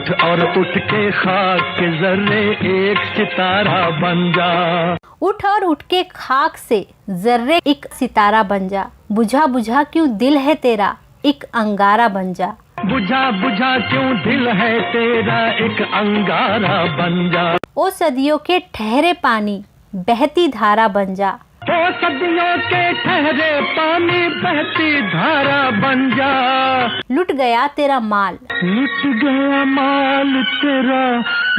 उठ और उठ के खाक के जर्रे एक सितारा बन जा। उठ और उठ के खाक से जर्रे एक सितारा बन जा। बुझा बुझा क्यों दिल है तेरा एक अंगारा बन जा। बुझा बुझा क्यों दिल है तेरा एक अंगारा बन जा। ओ सदियों के ठहरे पानी बहती धारा बन जा। ओ सदियों के ठहरे पानी बहती धारा बन जा। लुट गया तेरा माल, लुट गया माल तेरा,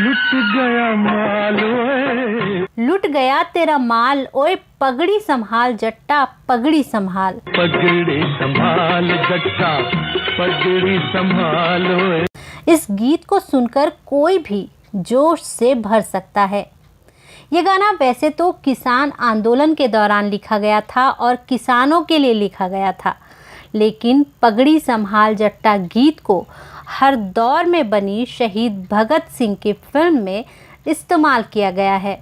लुट गया माल ओए। लुट गया तेरा माल ओए पगड़ी संभाल जट्टा पगड़ी संभाल। पगड़ी संभाल जट्टा पगड़ी संभाल ओए। इस गीत को सुनकर कोई भी जोश से भर सकता है। ये गाना वैसे तो किसान आंदोलन के दौरान लिखा गया था और किसानों के लिए लिखा गया था, लेकिन पगड़ी संभाल जट्टा गीत को हर दौर में बनी शहीद भगत सिंह की फिल्म में इस्तेमाल किया गया है।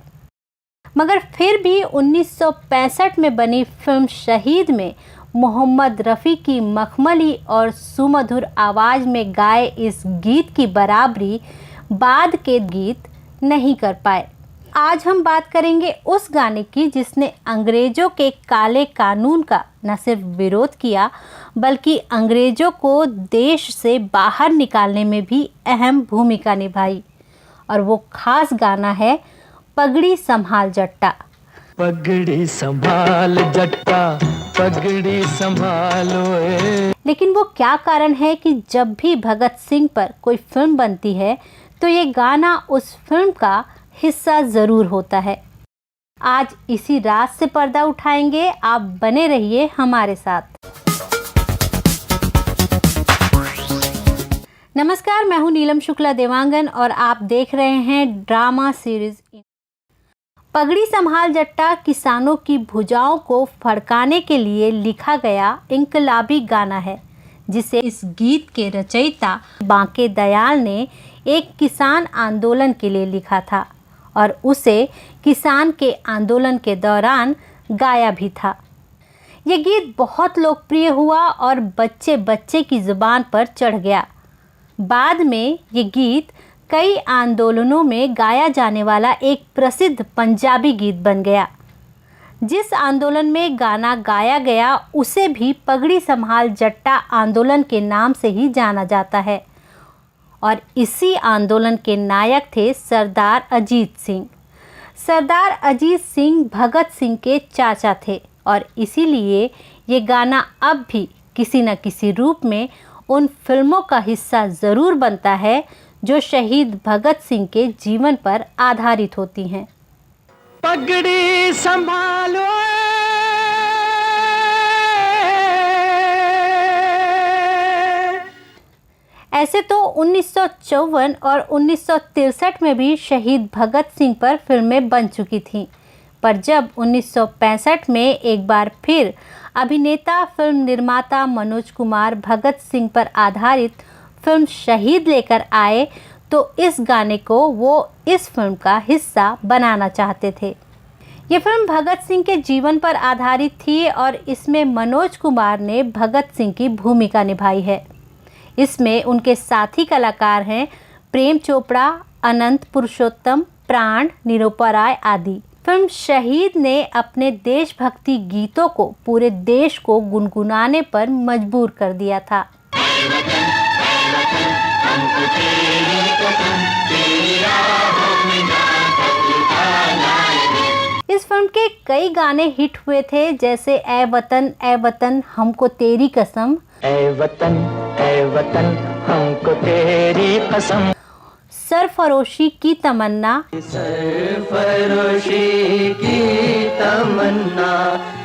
मगर फिर भी 1965 में बनी फिल्म शहीद में मोहम्मद रफ़ी की मखमली और सुमधुर आवाज़ में गाए इस गीत की बराबरी बाद के गीत नहीं कर पाए। आज हम बात करेंगे उस गाने की जिसने अंग्रेजों के काले कानून का न सिर्फ विरोध किया बल्कि अंग्रेजों को देश से बाहर निकालने में भी अहम भूमिका निभाई, और वो खास गाना है पगड़ी संभाल जट्टा। पगड़ी संभाल जट्टा पगड़ी संभालो। लेकिन वो क्या कारण है कि जब भी भगत सिंह पर कोई फिल्म बनती है तो ये गाना उस फिल्म का हिस्सा ज़रूर होता है। आज इसी राज से पर्दा उठाएंगे, आप बने रहिए हमारे साथ। नमस्कार, मैं हूं नीलम शुक्ला देवांगन और आप देख रहे हैं ड्रामा सीरीज। पगड़ी संभाल जट्टा किसानों की भुजाओं को फड़काने के लिए लिखा गया इंकलाबी गाना है, जिसे इस गीत के रचयिता बांके दयाल ने एक किसान आंदोलन के लिए लिखा था और उसे किसान के आंदोलन के दौरान गाया भी था। ये गीत बहुत लोकप्रिय हुआ और बच्चे बच्चे की ज़ुबान पर चढ़ गया। बाद में ये गीत कई आंदोलनों में गाया जाने वाला एक प्रसिद्ध पंजाबी गीत बन गया। जिस आंदोलन में गाना गाया गया उसे भी पगड़ी संभाल जट्टा आंदोलन के नाम से ही जाना जाता है, और इसी आंदोलन के नायक थे सरदार अजीत सिंह। सरदार अजीत सिंह भगत सिंह के चाचा थे और इसीलिए ये गाना अब भी किसी न किसी रूप में उन फिल्मों का हिस्सा ज़रूर बनता है जो शहीद भगत सिंह के जीवन पर आधारित होती हैं। पगड़ी संभालो। ऐसे तो 1954 और 1963 में भी शहीद भगत सिंह पर फिल्में बन चुकी थीं, पर जब 1965 में एक बार फिर अभिनेता फिल्म निर्माता मनोज कुमार भगत सिंह पर आधारित फिल्म शहीद लेकर आए तो इस गाने को वो इस फिल्म का हिस्सा बनाना चाहते थे। ये फिल्म भगत सिंह के जीवन पर आधारित थी और इसमें मनोज कुमार ने भगत सिंह की भूमिका निभाई है। इसमें उनके साथी कलाकार हैं प्रेम चोपड़ा, अनंत पुरुषोत्तम, प्राण, निरूपा राय आदि। फिल्म शहीद ने अपने देशभक्ति गीतों को पूरे देश को गुनगुनाने पर मजबूर कर दिया था। इस फिल्म के कई गाने हिट हुए थे, जैसे ए वतन हमको तेरी कसम, ए वतन हमको तेरी कसम, सरफरोशी की तमन्ना, सरफरोशी की तमन्ना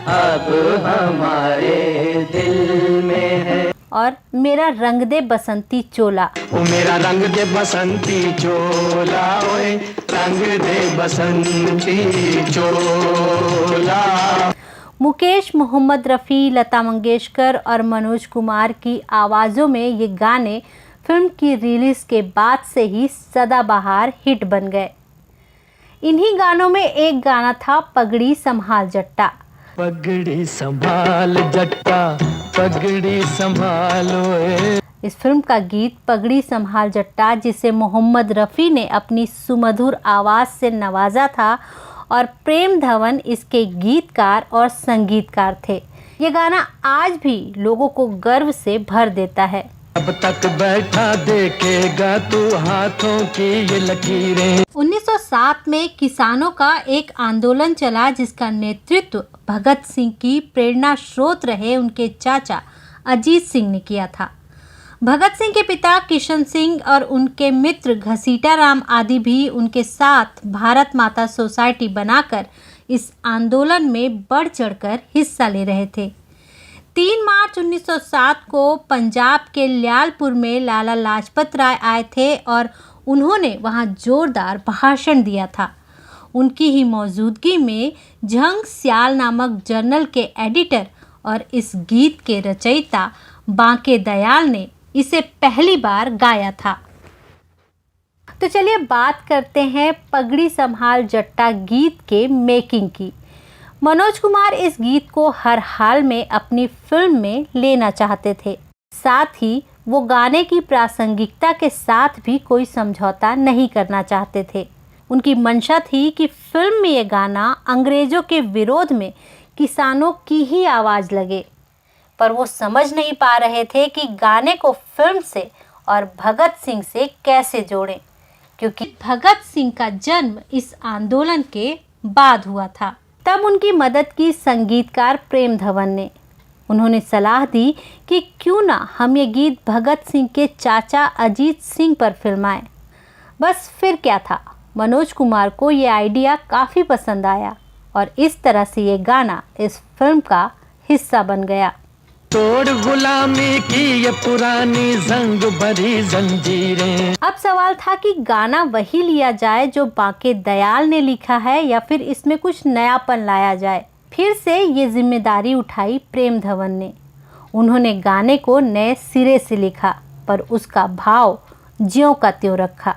अब हमारे दिल में है, और मेरा रंग दे बसंती चोला। ओ मेरा रंग दे बसंती चोला, ओए रंग दे बसंती चोला। मुकेश, मोहम्मद रफ़ी, लता मंगेशकर और मनोज कुमार की आवाज़ों में ये गाने फिल्म की रिलीज़ के बाद से ही सदाबहार हिट बन गए। इन्हीं गानों में एक गाना था पगड़ी संभाल जट्टा। पगड़ी संभाल जट्टा पगड़ी संभालो। इस फिल्म का गीत पगड़ी संभाल जट्टा, जिसे मोहम्मद रफ़ी ने अपनी सुमधुर आवाज़ से नवाजा था और प्रेम धवन इसके गीतकार और संगीतकार थे। ये गाना आज भी लोगों को गर्व से भर देता है। अब तक बैठा देखेगा तू हाथों की ये लकीरें। 1907 में किसानों का एक आंदोलन चला, जिसका नेतृत्व भगत सिंह की प्रेरणा स्रोत रहे उनके चाचा अजीत सिंह ने किया था। भगत सिंह के पिता किशन सिंह और उनके मित्र घसीटा राम आदि भी उनके साथ भारत माता सोसाइटी बनाकर इस आंदोलन में बढ़ चढ़कर हिस्सा ले रहे थे। 3 मार्च 1907 को पंजाब के ल्यालपुर में लाला लाजपत राय आए थे और उन्होंने वहां जोरदार भाषण दिया था। उनकी ही मौजूदगी में झंग स्याल नामक जर्नल के एडिटर और इस गीत के रचयिता बांके दयाल ने इसे पहली बार गाया था। तो चलिए बात करते हैं पगड़ी संभाल जट्टा गीत के मेकिंग की। मनोज कुमार इस गीत को हर हाल में अपनी फिल्म में लेना चाहते थे। साथ ही वो गाने की प्रासंगिकता के साथ भी कोई समझौता नहीं करना चाहते थे। उनकी मंशा थी कि फिल्म में ये गाना अंग्रेजों के विरोध में किसानों की ही आवाज़ लगे, पर वो समझ नहीं पा रहे थे कि गाने को फिल्म से और भगत सिंह से कैसे जोड़ें, क्योंकि भगत सिंह का जन्म इस आंदोलन के बाद हुआ था। तब उनकी मदद की संगीतकार प्रेम धवन ने। उन्होंने सलाह दी कि क्यों ना हम ये गीत भगत सिंह के चाचा अजीत सिंह पर फिल्माएं। बस फिर क्या था, मनोज कुमार को ये आइडिया काफ़ी पसंद आया और इस तरह से ये गाना इस फिल्म का हिस्सा बन गया। तोड़ गुलामी की ये पुरानी जंग भरी जंजीरें। अब सवाल था कि गाना वही लिया जाए जो बांके दयाल ने लिखा है या फिर इसमें कुछ नयापन लाया जाए। फिर से ये जिम्मेदारी उठाई प्रेम धवन ने। उन्होंने गाने को नए सिरे से लिखा, पर उसका भाव ज्यों का त्यों रखा,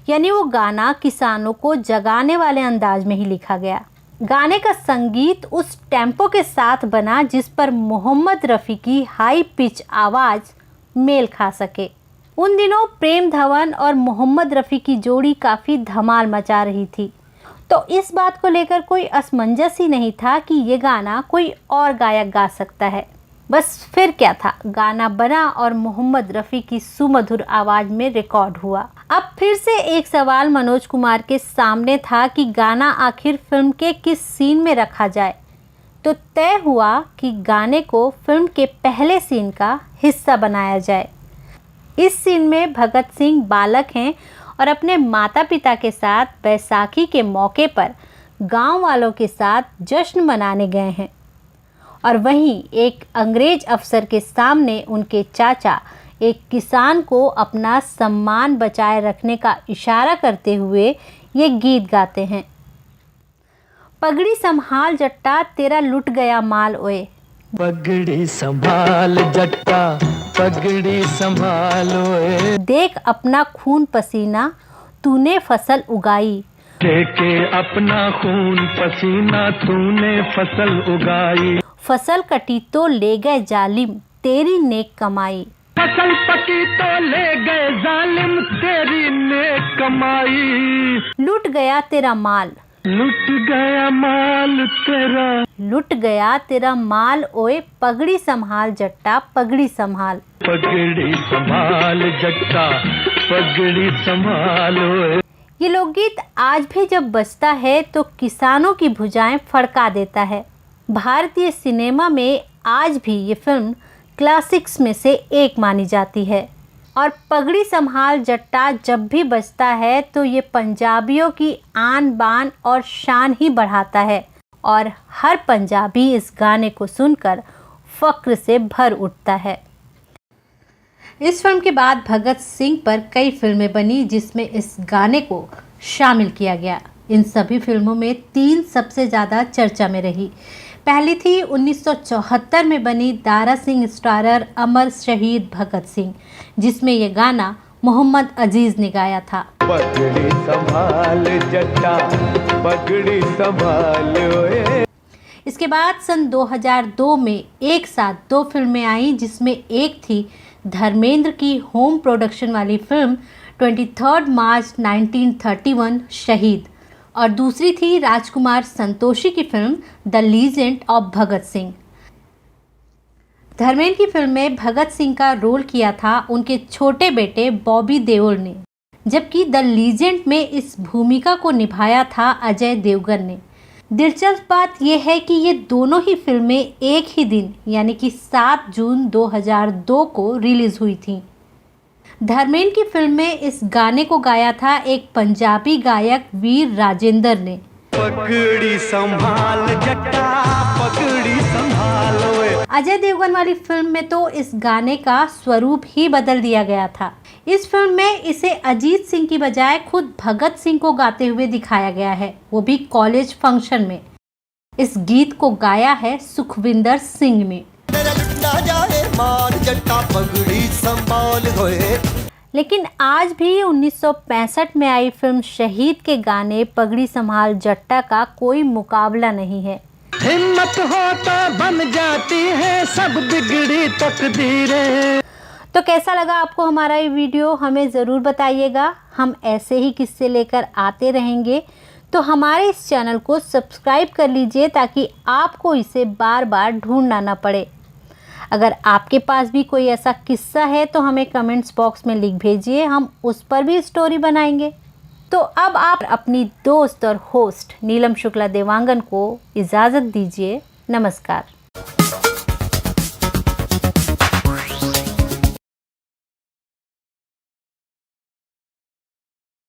यानी वो गाना किसानों को जगाने वाले अंदाज में ही लिखा गया। गाने का संगीत उस टेम्पो के साथ बना जिस पर मोहम्मद रफ़ी की हाई पिच आवाज़ मेल खा सके। उन दिनों प्रेम धवन और मोहम्मद रफ़ी की जोड़ी काफ़ी धमाल मचा रही थी, तो इस बात को लेकर कोई असमंजस ही नहीं था कि ये गाना कोई और गायक गा सकता है। बस फिर क्या था, गाना बना और मोहम्मद रफ़ी की सुमधुर आवाज़ में रिकॉर्ड हुआ। अब फिर से एक सवाल मनोज कुमार के सामने था कि गाना आखिर फिल्म के किस सीन में रखा जाए। तो तय हुआ कि गाने को फिल्म के पहले सीन का हिस्सा बनाया जाए। इस सीन में भगत सिंह बालक हैं और अपने माता पिता के साथ बैसाखी के मौके पर गांव वालों के साथ जश्न मनाने गए हैं, और वहीं एक अंग्रेज अफसर के सामने उनके चाचा एक किसान को अपना सम्मान बचाए रखने का इशारा करते हुए ये गीत गाते हैं। पगड़ी संभाल जट्टा तेरा लुट गया माल ओए। पगड़ी संभाल जट्टा पगड़ी संभाल ओए। देख अपना खून पसीना तूने फसल उगाई। देखे अपना खून पसीना तूने फसल उगाई। फसल कटी तो ले गए जालिम तेरी नेक कमाई। फसल पकी तो ले गए जालिम तेरी नेक कमाई। लुट गया तेरा माल। लुट गया माल तेरा। लुट गया तेरा माल ओए पगड़ी संभाल जट्टा पगड़ी संभाल। पगड़ी संभाल जट्टा पगड़ी संभाल ओए। ये लोकगीत आज भी जब बजता है तो किसानों की भुजाएं फड़का देता है। भारतीय सिनेमा में आज भी ये फिल्म क्लासिक्स में से एक मानी जाती है, और पगड़ी संभाल जट्टा जब भी बजता है तो ये पंजाबियों की आन बान और शान ही बढ़ाता है, और हर पंजाबी इस गाने को सुनकर फक्र से भर उठता है। इस फिल्म के बाद भगत सिंह पर कई फिल्में बनी जिसमें इस गाने को शामिल किया गया। इन सभी फिल्मों में 3 सबसे ज़्यादा चर्चा में रही। पहली थी 1974 में बनी दारा सिंह स्टारर अमर शहीद भगत सिंह, जिसमें ये गाना मोहम्मद अजीज़ ने गाया था। पगड़ी संभाल जट्टा पगड़ी संभाल ओए। इसके बाद सन 2002 में एक साथ 2 फिल्में आईं, जिसमें एक थी धर्मेंद्र की होम प्रोडक्शन वाली फिल्म 23 मार्च 1931 शहीद, और दूसरी थी राजकुमार संतोषी की film the legend of Bhagat Singh. Dharmendra की फिल्म में भगत सिंह का रोल किया था उनके छोटे बेटे बॉबी देओल ने, जबकि द लीजेंड में इस भूमिका को निभाया था अजय देवगन ने। दिलचस्प बात यह है कि ये दोनों ही फिल्में एक ही दिन यानी कि 7 जून 2002 को रिलीज हुई थीं। धर्मेंद्र की फिल्म में इस गाने को गाया था एक पंजाबी गायक वीर राजेंद्र ने। पगड़ी संभाल जट्टा, पगड़ी संभाल। अजय देवगन वाली फिल्म में तो इस गाने का स्वरूप ही बदल दिया गया था। इस फिल्म में इसे अजीत सिंह की बजाय खुद भगत सिंह को गाते हुए दिखाया गया है, वो भी कॉलेज फंक्शन में। इस गीत को गाया है सुखविंदर सिंह ने। लेकिन आज भी 1965 में आई फिल्म शहीद के गाने पगड़ी संभाल जट्टा का कोई मुकाबला नहीं है। हिम्मत हो तो बन जाती है सब बिगड़ी तकदीरें। तो कैसा लगा आपको हमारा ये वीडियो, हमें ज़रूर बताइएगा। हम ऐसे ही किस्से लेकर आते रहेंगे, तो हमारे इस चैनल को सब्सक्राइब कर लीजिए ताकि आपको इसे बार बार ढूंढना ना पड़े। अगर आपके पास भी कोई ऐसा किस्सा है तो हमें कमेंट्स बॉक्स में लिख भेजिए, हम उस पर भी स्टोरी बनाएंगे। तो अब आप अपनी दोस्त और होस्ट नीलम शुक्ला देवांगन को इजाज़त दीजिए। नमस्कार।